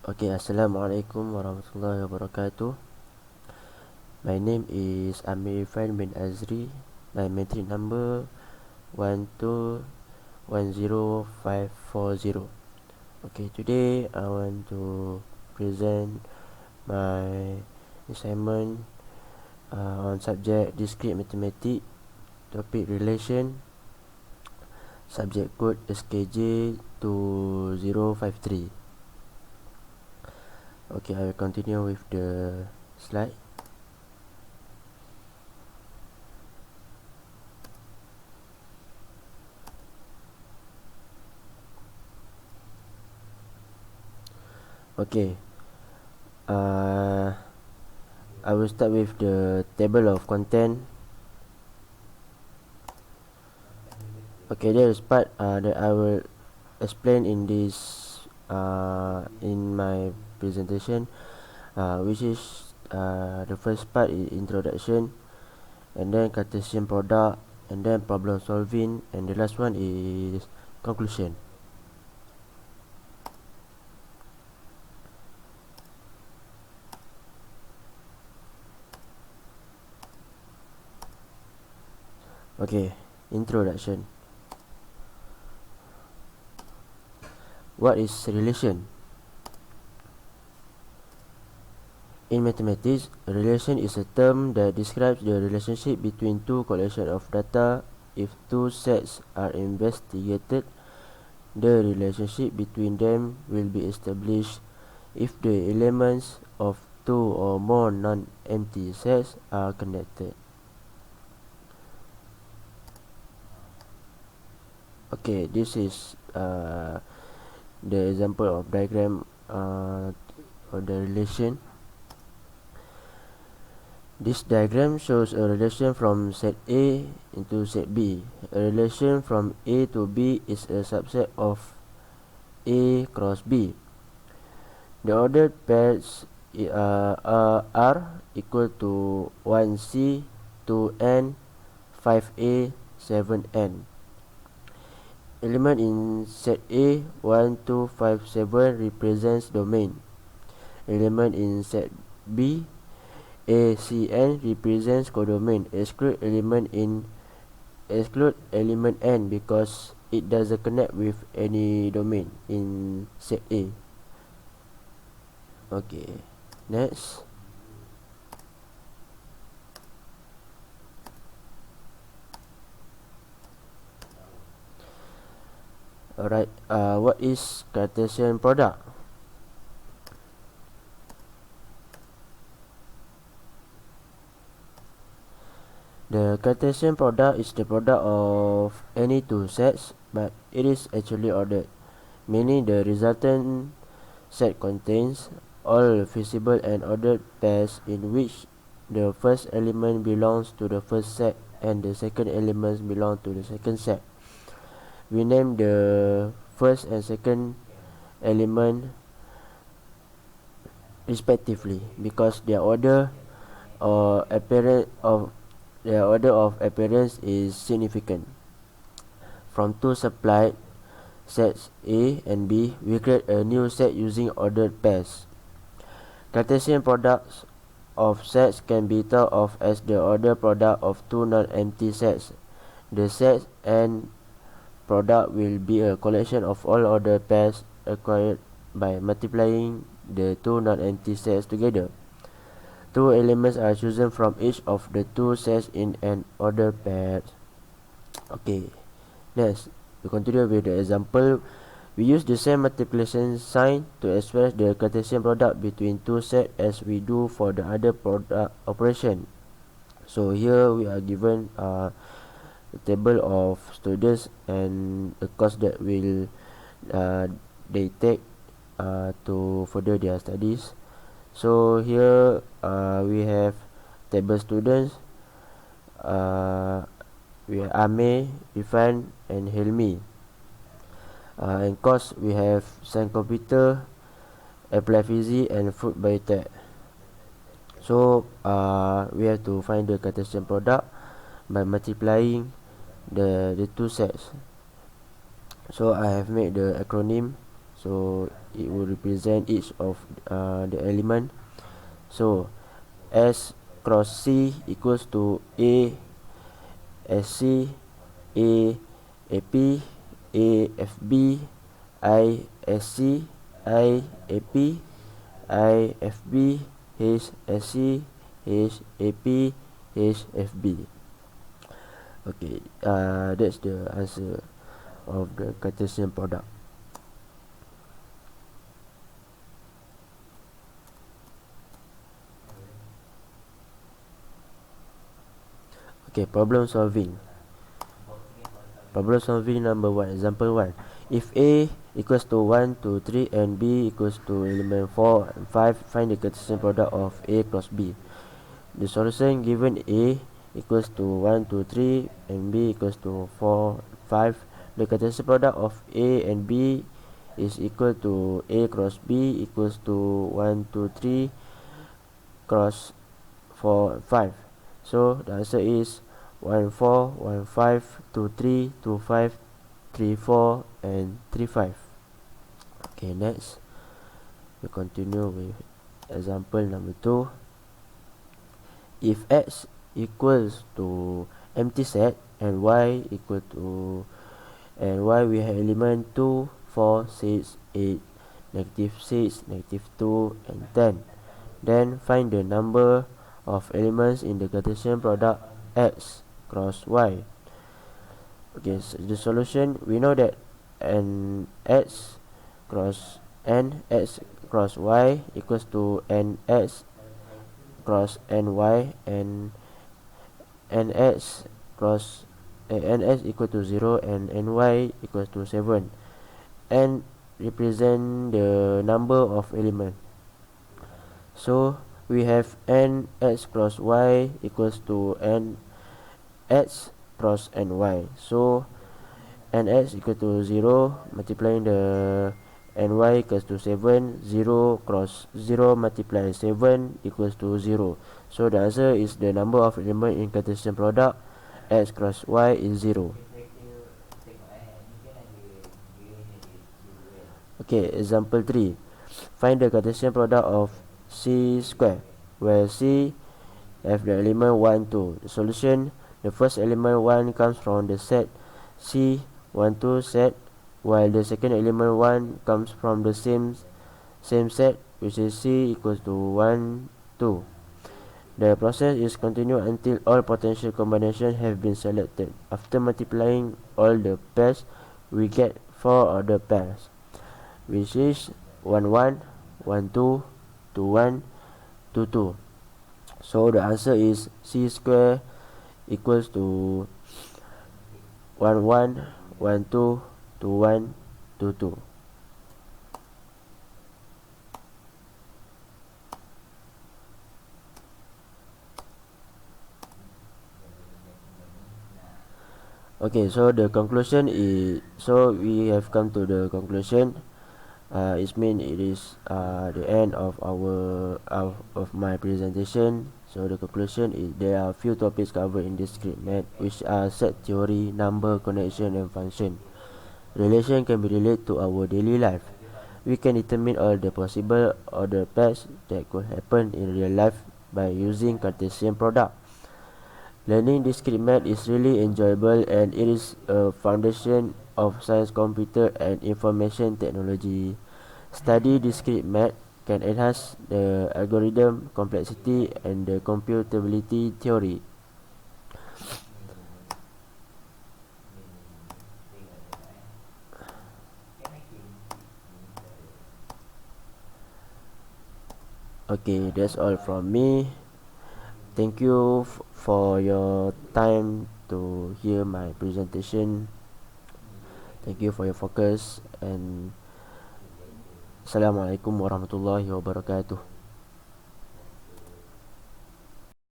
Okay, Assalamualaikum warahmatullahi wabarakatuh. My name is Amir Irfan bin AZRI. My metric number 1210540. Okay, today I want to present my assignment on subject discrete mathematics, topic relation, subject code SKJ2053. Okay, I will continue with the slide. Okay, I will start with the table of content. Okay, there is part that I will explain in this in my presentation, which is the first part is introduction, and then Cartesian product, and then problem solving, and the last one is conclusion. Okay, introduction. What is relation? In mathematics, relation is a term that describes the relationship between two collections of data. If two sets are investigated, the relationship between them will be established if the elements of two or more non-empty sets are connected. Okay, this is the example of diagram of the relation. This diagram shows a relation from set A into set B. A relation from A to B is a subset of A cross B. The ordered pairs are equal to 1C, 2N, 5A, 7N. Element in set A 1, 2, 5, 7 represents domain. Element in set B A, C, N represents codomain. Exclude element N because it doesn't connect with any domain in set A. Okay, next. Alright, what is Cartesian product? The Cartesian product is the product of any two sets, but it is actually ordered, meaning the resultant set contains all feasible and ordered pairs in which the first element belongs to the first set and the second elements belong to the second set. We name the first and second element respectively because their order of appearance is significant. From two supplied sets A and B, we create a new set using ordered pairs. Cartesian products of sets can be thought of as the order product of two non-empty sets. The set and product will be a collection of all ordered pairs acquired by multiplying the two non-empty sets together. Two elements are chosen from each of the two sets in an ordered pair. Okay, next we continue with the example. We use the same multiplication sign to express the Cartesian product between two sets as we do for the other product operation. So here we are given a table of students and the course that will they take to further their studies. So here we have table students. We have Amir, Irfan, and Helmi. And course we have science computer, applied physics, and food biotech. So we have to find the Cartesian product by multiplying the two sets. So I have made the acronym so it will represent each of the element. So S cross C equals to A SC, A AP, A FB, I SC, I AP, I FB, H SC, H AP, H FB. Okay, that's the answer of the Cartesian product. Okay, problem solving. Problem solving number 1. Example 1. If A equals to 1, 2, 3 and B equals to element 4 and 5, find the Cartesian product of A cross B. The solution given A equals to 1, 2, 3 and B equals to 4, 5. The Cartesian product of A and B is equal to A cross B equals to 1, 2, 3 cross 4, 5. So the answer is 1, 4, 1, 5, 2, 3, 2, 5, 3, 4 and 3, 5. Okay, next we continue with example number 2. If X equals to empty set and Y equal to and Y we have element 2, 4, 6, 8, negative 6, negative 2 and 10. Then find the number of elements in the Cartesian product X cross Y. Okay, so the solution, we know that X cross Y equals to Nx cross Ny, and Nx cross Nx equal to 0 and Ny equals to 7. N represent the number of element. So we have Nx cross Y equals to Nx cross Ny. So Nx equal to 0, multiplying the Ny equals to 7, 0 cross 0 multiply 7 equals to 0. So the answer is the number of element in Cartesian product X cross Y is 0. Okay, example 3. Find the Cartesian product of C square, where C have the element 1, 2. The solution, the first element 1 comes from the set C 1, 2 set, while the second element 1 comes from the same set, which is C equals to 1, 2. The process is continued until all potential combinations have been selected. After multiplying all the pairs, we get 4 other pairs, which is 1, 1, 1, 2, 2, 1, 2, 2. So the answer is C square equals to 1, 1, 1, 2, 2, 1, 2, 2. Okay, so the conclusion is, so we have come to the conclusion. It means it is the end of of my presentation. So the conclusion is there are few topics covered in this script math, which are set theory, number, connection and function. Relation can be related to our daily life. We can determine all the possible order pairs that could happen in real life by using Cartesian product. Learning discrete math is really enjoyable, and it is a foundation of science, computer and information technology. Study discrete math can enhance the algorithm complexity and the computability theory. Okay, that's all from me. Thank you for your time to hear my presentation. Thank you for your focus, and Assalamualaikum warahmatullahi wabarakatuh.